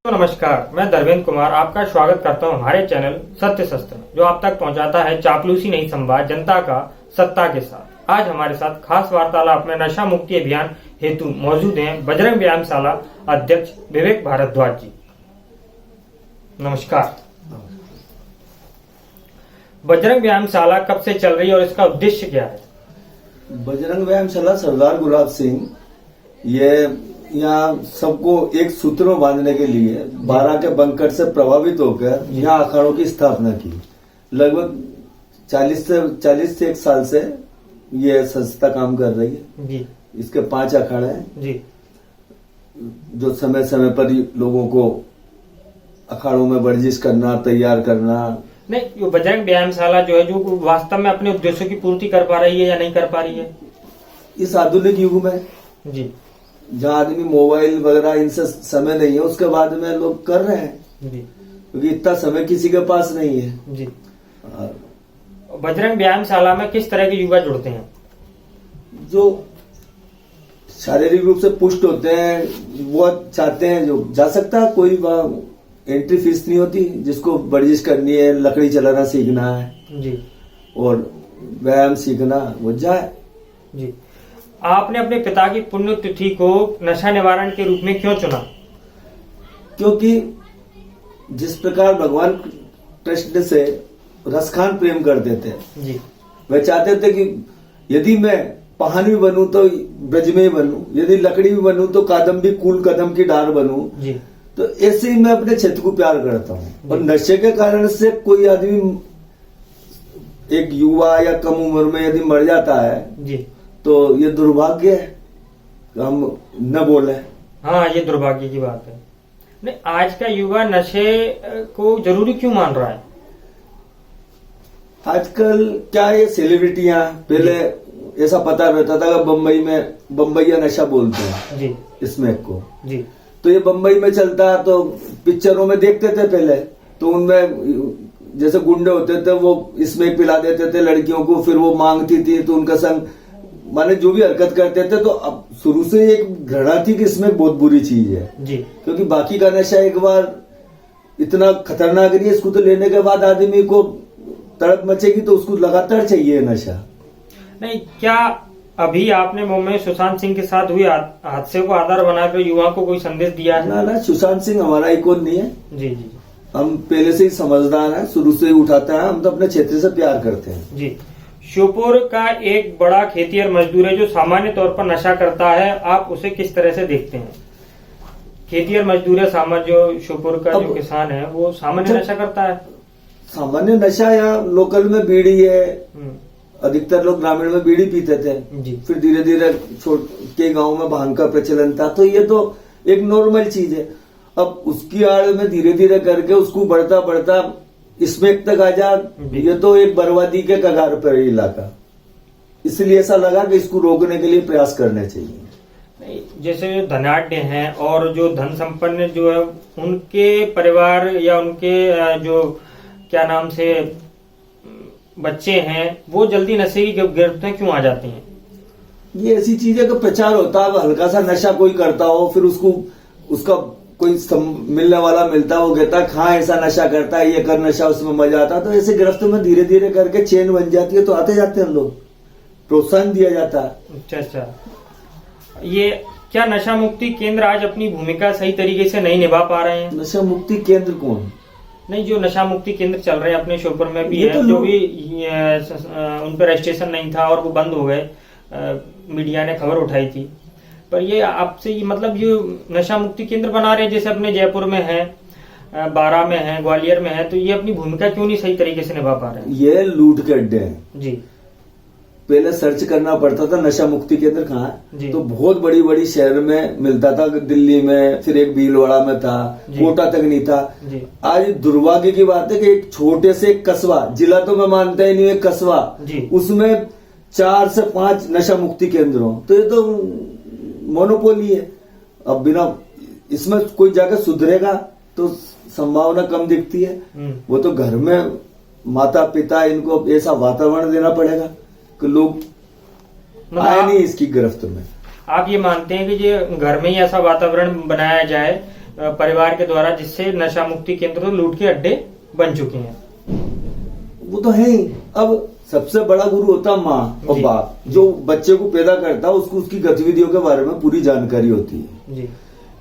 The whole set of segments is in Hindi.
तो नमस्कार, मैं धर्मेंद्र कुमार आपका स्वागत करता हूं हमारे चैनल सत्य शस्त्र, जो आप तक पहुंचाता है चापलूसी नहीं संवाद जनता का सत्ता के साथ। आज हमारे साथ खास वार्तालाप में नशा मुक्ति अभियान हेतु मौजूद हैं बजरंग व्यायामशाला अध्यक्ष विवेक भारद्वाज जी। नमस्कार। बजरंग व्यायामशाला कब से चल रही है और इसका उद्देश्य क्या है? बजरंग व्यायामशाला सरदार गुलाब सिंह ये यहाँ सबको एक सूत्र में बांधने के लिए 12 के बंकट से प्रभावित होकर यहाँ अखाड़ों की स्थापना की। लगभग 40 से 1 साल से ये संस्था काम कर रही है जी। इसके 5 अखाड़े हैं जी, जो समय समय पर लोगों को अखाड़ों में वर्जिश करना, तैयार करना। नहीं, ये बजरंग व्यायामशाला जो है जो वास्तव में अपने उद्देश्यों की पूर्ति कर पा रही है या नहीं कर पा रही है इस आधुनिक युग में? जी, जहाँ आदमी मोबाइल वगैरह इनसे समय नहीं है, उसके बाद में लोग कर रहे हैं जी, क्योंकि इतना समय किसी के पास नहीं है जी। बजरंग व्यायामशाला में किस तरह के युवा जुड़ते हैं? जो शारीरिक रूप से पुष्ट होते हैं वो चाहते हैं, जो जा सकता है। कोई एंट्री फीस नहीं होती, जिसको वर्जिश करनी है, लकड़ी चलाना सीखना है जी और व्यायाम सीखना, वो जाए। जी। आपने अपने पिता की पुण्यतिथि को नशा निवारण के रूप में क्यों चुना? क्योंकि जिस प्रकार भगवान कृष्ण से रसखान प्रेम करते थे, जी, वह चाहते थे कि यदि मैं पहान भी बनूं तो ब्रज में ही बनूं, यदि लकड़ी भी बनूं तो कादम्बी कूल कदम की डार बनूं। जी। तो ऐसे ही मैं अपने क्षेत्र को प्यार करता हूं। और नशे के कारण से कोई आदमी, एक युवा या कम उम्र में यदि मर जाता है जी, तो ये दुर्भाग्य है, हम न बोले। हाँ, ये दुर्भाग्य की बात है। नहीं, आज का युवा नशे को जरूरी क्यों मान रहा है? आजकल क्या है, सेलिब्रिटियां, पहले ऐसा पता रहता था कि बम्बई में बम्बईया नशा बोलते हैं जी, स्मैक को। जी, तो ये बम्बई में चलता, तो पिक्चरों में देखते थे पहले, तो उनमें जैसे गुंडे होते थे वो स्मैक पिला देते थे लड़कियों को, फिर वो मांगती थी तो उनका संग माने जो भी हरकत करते थे। तो अब शुरू से एक घृणा थी कि इसमें बहुत बुरी चीज है जी, क्योंकि बाकी का नशा एक बार इतना खतरनाक नहीं है, इसको तो लेने के बाद आदमी को तड़प मचेगी, तो उसको लगातार चाहिए नशा। नहीं, क्या अभी आपने मुंबई में सुशांत सिंह के साथ हुए हादसे को आधार बनाकर युवा को कोई संदेश दिया है? ना, सुशांत सिंह हमारा आइकॉन नहीं है। जी, जी, हम पहले से ही समझदार हैं, शुरू से ही उठाता है, हम तो अपने क्षेत्र से प्यार करते हैं। जी। श्योपुर का एक बड़ा खेतिहर मजदूर है जो सामान्य तौर पर नशा करता है, आप उसे किस तरह से देखते हैं? खेतिहर मजदूर है सामान्य, जो श्योपुर का जो किसान है वो सामान्य नशा करता है। सामान्य नशा यहाँ लोकल में बीड़ी है, अधिकतर लोग ग्रामीण में बीड़ी पीते थे जी। फिर धीरे धीरे के गांव में भांग का प्रचलन था, तो ये तो एक नॉर्मल चीज है। अब उसकी आड़ में धीरे धीरे करके उसको बढ़ता बढ़ता स्मैक तक आ जा, ये तो एक बर्बादी के कगार पर है इलाका। इसलिए ऐसा लगा कि इसको रोकने के लिए प्रयास करने चाहिए। जैसे जो धनाढ्य हैं और जो धन संपन्न जो है, उनके परिवार या उनके जो क्या नाम से बच्चे हैं, वो जल्दी नशे की गिरफ्त में क्यों आ जाते हैं? ये ऐसी चीज है कि प्रचार होता है, हल्का सा नशा कोई करता हो, फिर उसका कोई मिलने वाला मिलता है, वो कहता है हाँ ऐसा नशा करता है, ये कर नशा, उसमें मजा आता है। तो ऐसे गिरफ्त में धीरे धीरे करके चेन बन जाती है, तो आते जाते हैं लोग, प्रोत्साहन दिया जाता है। अच्छा। ये क्या नशा मुक्ति केंद्र आज अपनी भूमिका सही तरीके से नहीं निभा पा रहे हैं? नशा मुक्ति केंद्र कौन? नहीं, जो नशा मुक्ति केंद्र चल रहे हैं अपने श्योपुर में भी है, तो जो भी उन पर रजिस्ट्रेशन नहीं था और वो बंद हो गए, मीडिया ने खबर उठाई थी। पर ये आपसे मतलब ये नशा मुक्ति केंद्र बना रहे हैं, जैसे अपने जयपुर में है, बारा में है, ग्वालियर में है, तो ये अपनी भूमिका क्यों नहीं सही तरीके से निभा पा रहे हैं? ये लूट के अड्डे हैं जी। पहले सर्च करना पड़ता था नशा मुक्ति केंद्र कहाँ है, तो बहुत बड़ी बड़ी शहर में मिलता था, दिल्ली में, फिर एक भीलवाड़ा में था, कोटा तक नहीं था। आज दुर्भाग्य की बात है कि एक छोटे से कस्बा, जिला तो मैं मानता ही नहीं, एक कस्बा, उसमें 4 से 5 नशा मुक्ति केंद्र हो, तो ये तो मोनोपोली है। अब बिना इसमें कोई जाकर सुधरेगा तो संभावना कम दिखती है। वो तो घर में माता पिता इनको ऐसा वातावरण देना पड़ेगा कि लोग आए नहीं इसकी गिरफ्त में। आप ये मानते हैं कि ये घर में ही ऐसा वातावरण बनाया जाए परिवार के द्वारा, जिससे नशा मुक्ति केंद्र तो लूट के अड्डे बन चुके हैं। वो तो है ही। अब सबसे बड़ा गुरु होता माँ और बाप, जो बच्चे को पैदा करता है उसको उसकी गतिविधियों के बारे में पूरी जानकारी होती है जी।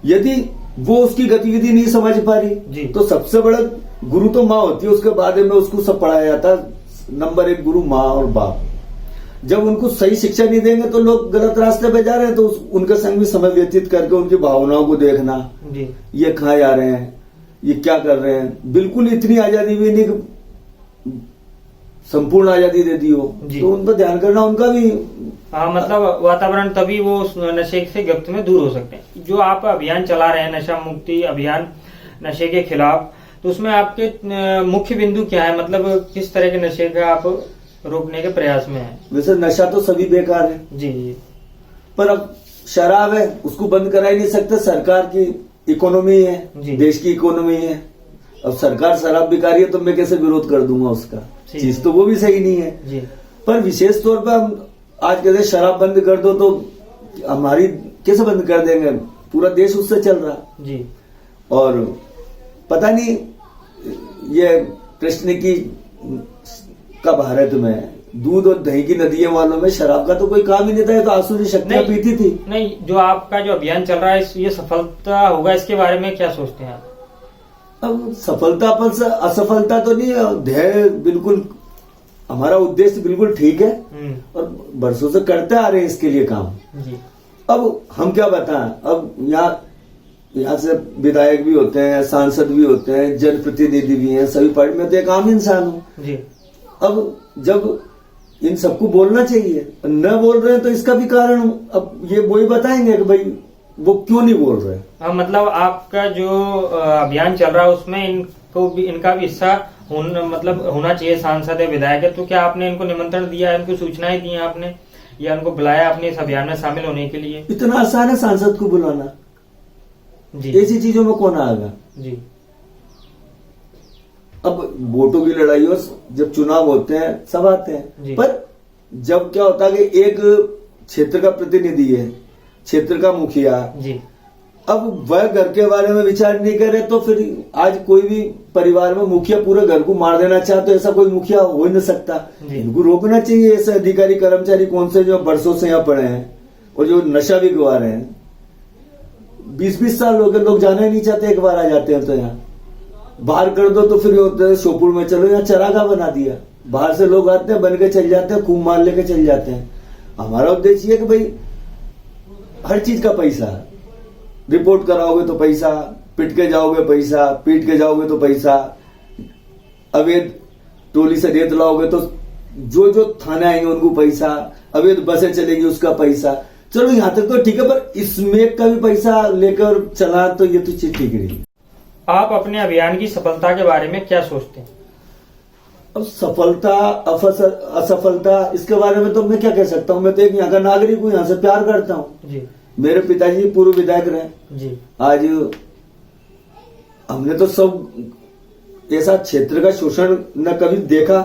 यदि वो उसकी गतिविधि नहीं समझ पा रही तो सबसे बड़ा गुरु तो माँ होती है, उसके बाद में उसको सब पढ़ाया जाता है। नंबर 1 गुरु माँ और बाप। जब उनको सही शिक्षा नहीं देंगे तो लोग गलत रास्ते पे जा रहे हैं, तो उनके संग भी समय व्यतीत करके उनकी भावनाओं को देखना जी। ये कहाँ जा रहे हैं, ये क्या कर रहे हैं। बिल्कुल इतनी आजादी भी नहीं, संपूर्ण आजादी दे दी हो तो उन पर ध्यान करना उनका भी। हाँ, मतलब वातावरण, तभी वो उस नशे से गिरफ्त में दूर हो सकते हैं। जो आप अभियान चला रहे हैं, नशा मुक्ति अभियान नशे के खिलाफ, तो उसमें आपके मुख्य बिंदु क्या है? मतलब किस तरह के नशे का आप रोकने के प्रयास में है? वैसे नशा तो सभी बेकार है जी जी, पर अब शराब है, उसको बंद करा ही नहीं सकते। सरकार की इकोनॉमी है, देश की इकोनॉमी है। अब सरकार शराब बिकारी है तो मैं कैसे विरोध कर दूंगा उसका? चीज तो वो भी सही नहीं है जी। पर विशेष तौर पर हम आज कहते शराब बंद कर दो तो हमारी कैसे बंद कर देंगे? पूरा देश उससे चल रहा जी। और पता नहीं ये कृष्ण की का भारत में दूध और दही की नदियों वालों में शराब का तो कोई काम ही नहीं था, तो आसुरी शक्तियां पीती थी। नहीं, जो आपका जो अभियान चल रहा है ये सफलता होगा, इसके बारे में क्या सोचते हैं आप? अब सफलता पर से असफलता तो नहीं, ध्येय बिल्कुल, हमारा उद्देश्य बिल्कुल ठीक है और बरसों से करते आ रहे हैं इसके लिए काम जी। अब हम क्या बताएं, अब यहाँ से विधायक भी होते हैं, सांसद भी होते हैं, जनप्रतिनिधि भी हैं, सभी पार्टी में तो एक आम इंसान हूँ जी। अब जब इन सबको बोलना चाहिए, न बोल रहे हैं तो इसका भी कारण अब ये वो ही बताएंगे कि भाई वो क्यों नहीं बोल रहे। हाँ, मतलब आपका जो अभियान चल रहा है उसमें इनको भी, इनका भी हिस्सा मतलब होना चाहिए। सांसद है, विधायक है, तो क्या आपने इनको निमंत्रण दिया है, इनको सूचनाएं दी हैं आपने, या उनको बुलाया आपने इस अभियान में शामिल होने के लिए? इतना आसान है सांसद को बुलाना जी। ऐसी चीजों में कौन आएगा जी। अब वोटों की लड़ाई और जब चुनाव होते हैं सब आते हैं, पर जब क्या होता है कि एक क्षेत्र का प्रतिनिधि है, क्षेत्र का मुखिया जी, अब वह घर के बारे में विचार नहीं करे तो फिर आज कोई भी परिवार में मुखिया पूरे घर को मार देना चाहे तो ऐसा कोई मुखिया हो ही नहीं सकता। इनको रोकना चाहिए ऐसे अधिकारी कर्मचारी कौन से जो बरसों से यहाँ पड़े हैं और जो नशा भी गवा रहे हैं। 20-20 साल हो गए, लोग जाना ही नहीं चाहते, एक बार आ जाते हैं तो यहाँ बाहर कर दो तो फिर होते हैं शोपुर में चलो, यहाँ चरागाह बना दिया। बाहर से लोग आते हैं, बन के चल जाते हैं, खूब माल लेके चल जाते हैं। हमारा उद्देश्य है कि भाई हर चीज का पैसा, रिपोर्ट कराओगे तो पैसा, पिट के जाओगे पैसा, पीट के जाओगे तो पैसा, अवैध टोली से रेत लाओगे तो जो जो थाने आएंगे उनको पैसा, अवैध बसें चलेगी उसका पैसा। चलो यहाँ तक तो ठीक है, पर इसमें का भी पैसा लेकर चला तो ये तो चीज ठीक नहीं। आप अपने अभियान की सफलता के बारे में क्या सोचते हैं? अब सफलता असफलता इसके बारे में तो मैं क्या कह सकता हूँ। मैं तो एक यहाँ का नागरिक हूँ, यहाँ से प्यार करता हूँ जी। मेरे पिताजी पूर्व विधायक रहे जी। आज हमने तो सब ऐसा क्षेत्र का शोषण न कभी देखा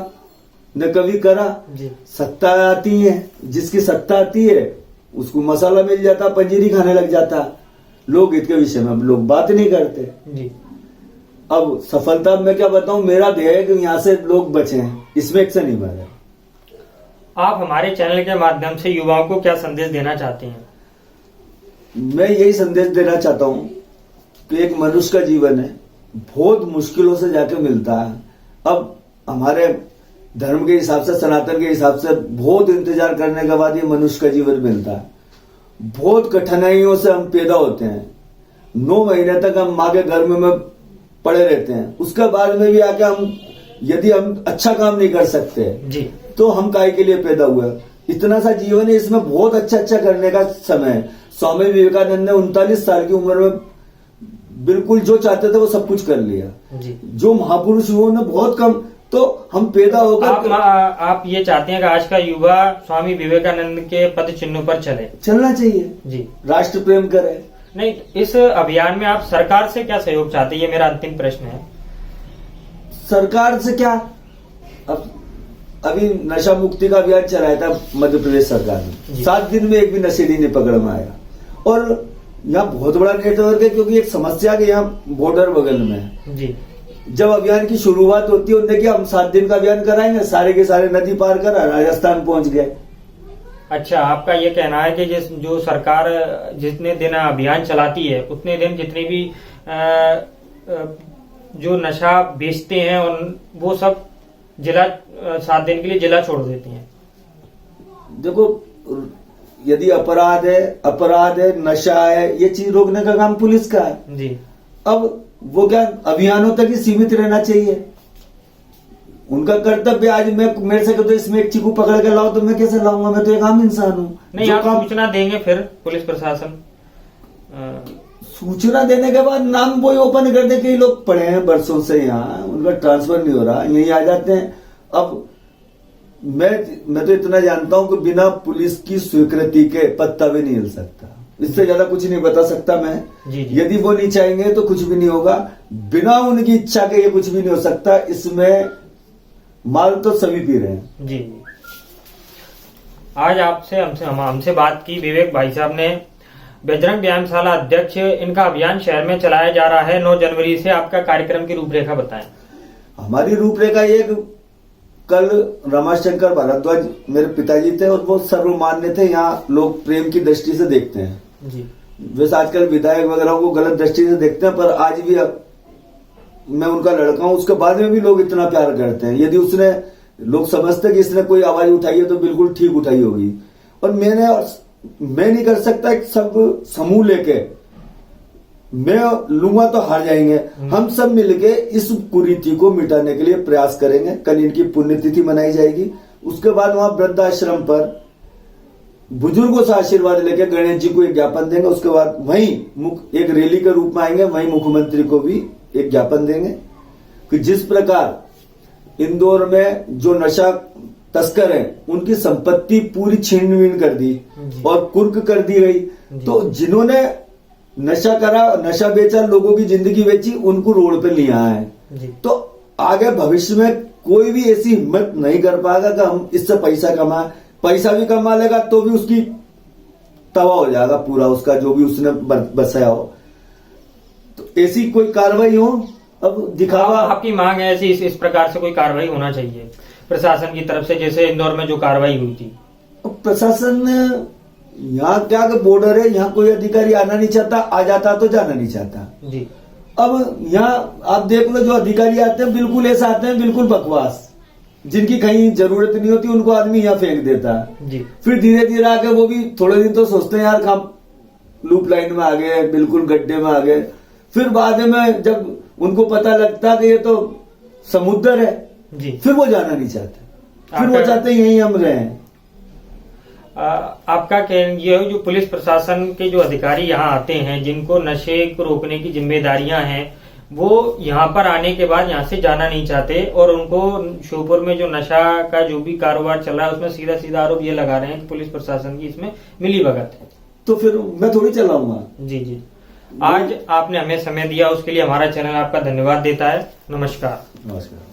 न कभी करा जी। सत्ता आती है, जिसकी सत्ता आती है उसको मसाला मिल जाता, पंजीरी खाने लग जाता, लोग इसके विषय में लोग बात नहीं करते जी। अब सफलता में क्या बताऊं, मेरा ध्येय है कि यहाँ से लोग बचे हैं, इसमें एक से नहीं मारे। आप हमारे चैनल के माध्यम से युवाओं को क्या संदेश देना चाहते हैं? मैं यही संदेश देना चाहता हूं कि एक मनुष्य का जीवन है, बहुत मुश्किलों से जाके मिलता है। अब हमारे धर्म के हिसाब से, सनातन के हिसाब से बहुत इंतजार करने के बाद ये मनुष्य का जीवन मिलता है। बहुत कठिनाइयों से हम पैदा होते हैं, 9 महीने तक हम माँ के गर्भ में पड़े रहते हैं। उसके बाद में भी आके हम यदि हम अच्छा काम नहीं कर सकते जी, तो हम काहे के लिए पैदा हुए? इतना सा जीवन है, इसमें बहुत अच्छा करने का समय है। स्वामी विवेकानंद ने 39 साल की उम्र में बिल्कुल जो चाहते थे वो सब कुछ कर लिया जी। जो महापुरुष हुए ने बहुत कम, तो हम पैदा होकर आप ये चाहते हैं कि आज का युवा स्वामी विवेकानंद के पद चिन्हों पर चलना चाहिए जी, राष्ट्र प्रेम करे। नहीं, इस अभियान में आप सरकार से क्या सहयोग चाहते हैं? ये मेरा अंतिम प्रश्न है। सरकार से क्या, अब अभी नशा मुक्ति का अभियान चलाया था मध्य प्रदेश सरकार ने, 7 दिन में एक भी नशेड़ी नहीं पकड़ में आया। और यहाँ बहुत बड़ा नेटवर्क है, क्योंकि एक समस्या के यहाँ बॉर्डर बगल में है जी। जब अभियान की शुरुआत होती है उन्होंने किया हम 7 दिन का अभियान कराएंगे, सारे के सारे नदी पार करा राजस्थान पहुंच गए। अच्छा, आपका ये कहना है कि जो सरकार जितने दिन अभियान चलाती है उतने दिन जितने भी जो नशा बेचते हैं वो सब जिला 7 दिन के लिए जिला छोड़ देती हैं। देखो, यदि अपराध है, नशा है, ये चीज रोकने का काम पुलिस का है जी। अब वो क्या अभियानों तक ही सीमित रहना चाहिए, उनका कर्तव्य। आज मेरे से तो इसमें एक चीकू पकड़ के लाओ तो मैं कैसे लाऊंगा, मैं तो एक आम इंसान हूँ। नहीं, आप सूचना देंगे फिर पुलिस प्रशासन? सूचना देने के बाद नाम वही ओपन कर दे कि लोग पड़े हैं बरसों से यहाँ, उनका ट्रांसफर नहीं हो रहा, यही आ जाते हैं। अब मैं तो इतना जानता हूं कि बिना पुलिस की स्वीकृति के पत्ता भी नहीं हिल सकता, इससे ज्यादा कुछ नहीं बता सकता मैं। जी जी। यदि वो नहीं चाहेंगे तो कुछ भी नहीं होगा, बिना उनकी इच्छा के ये कुछ भी नहीं हो सकता। इसमें माल तो सभी पी रहे हैं। जी। आज हमसे बात की विवेक भाई साहब ने, बजरंग व्यायामशाला अध्यक्ष। इनका अभियान शहर में चलाया जा रहा है 9 जनवरी से। आपका कार्यक्रम की रूपरेखा बताएं। हमारी रूपरेखा ये, कल रमाशंकर भारद्वाज मेरे पिताजी थे और वो सर्वमान्य थे, यहाँ लोग प्रेम की दृष्टि से देखते हैं जी। वैसे आजकल विधायक वगैरह को गलत दृष्टि से देखते हैं, पर आज भी मैं उनका लड़का हूं, उसके बाद में भी लोग इतना प्यार करते हैं। यदि उसने, लोग समझते कि इसने कोई आवाज उठाई है तो बिल्कुल ठीक उठाई होगी। और मैं नहीं कर सकता, एक सब समूह लेके मैं लूंगा तो हार जाएंगे। हम सब मिलके इस कुरीति को मिटाने के लिए प्रयास करेंगे। कल इनकी पुण्यतिथि मनाई जाएगी, उसके बाद वहां वृद्धाश्रम पर बुजुर्गों से आशीर्वाद लेके गणेश जी को एक ज्ञापन देंगे। उसके बाद वहीं एक रैली के रूप में आएंगे, वहीं मुख्यमंत्री को भी एक ज्ञापन देंगे कि जिस प्रकार इंदौर में जो नशा तस्कर हैं उनकी संपत्ति पूरी छीन कर दी और कुर्क कर दी गई, तो जिन्होंने नशा करा, नशा बेचा, लोगों की जिंदगी बेची, उनको रोड पे लिया है। तो आगे भविष्य में कोई भी ऐसी हिम्मत नहीं कर पाएगा कि हम इससे पैसा कमाए। पैसा भी कमा लेगा तो भी उसकी तबाह हो जाएगा पूरा, उसका जो भी उसने बसाया हो। तो ऐसी कोई कार्रवाई हो, अब दिखावा। आपकी मांग है ऐसी, इस प्रकार से कोई कार्रवाई होना चाहिए प्रशासन की तरफ से, जैसे इंदौर में जो कार्रवाई हुई थी। प्रशासन यहाँ क्या बॉर्डर है, यहाँ कोई अधिकारी आना नहीं चाहता, आ जाता तो जाना नहीं चाहता जी। अब यहाँ आप देख लो, जो अधिकारी आते हैं बिल्कुल ऐसा आते हैं, बिल्कुल बकवास, जिनकी कहीं जरूरत नहीं होती उनको आदमी यहाँ फेंक देता है जी। फिर धीरे धीरे आके वो भी थोड़े दिन तो सोचते हैं यार हम लूप लाइन में आ गए, बिल्कुल गड्ढे में आ गए। फिर बाद में जब उनको पता लगता कि ये तो समुद्र है जी, फिर वो जाना नहीं चाहते, फिर वो चाहते यहीं हम रहें। आपका ये जो पुलिस प्रशासन के जो अधिकारी यहाँ आते हैं, जिनको नशे को रोकने की जिम्मेदारियां हैं, वो यहाँ पर आने के बाद यहाँ से जाना नहीं चाहते और उनको श्योपुर में जो नशा का जो भी कारोबार चल रहा है उसमें सीधा सीधा आरोप ये लगा रहे हैं कि पुलिस प्रशासन की इसमें मिलीभगत है। तो फिर मैं थोड़ी चलाऊंगा। जी जी। आज आपने हमें समय दिया, उसके लिए हमारा चैनल आपका धन्यवाद देता है। नमस्कार। नमस्कार।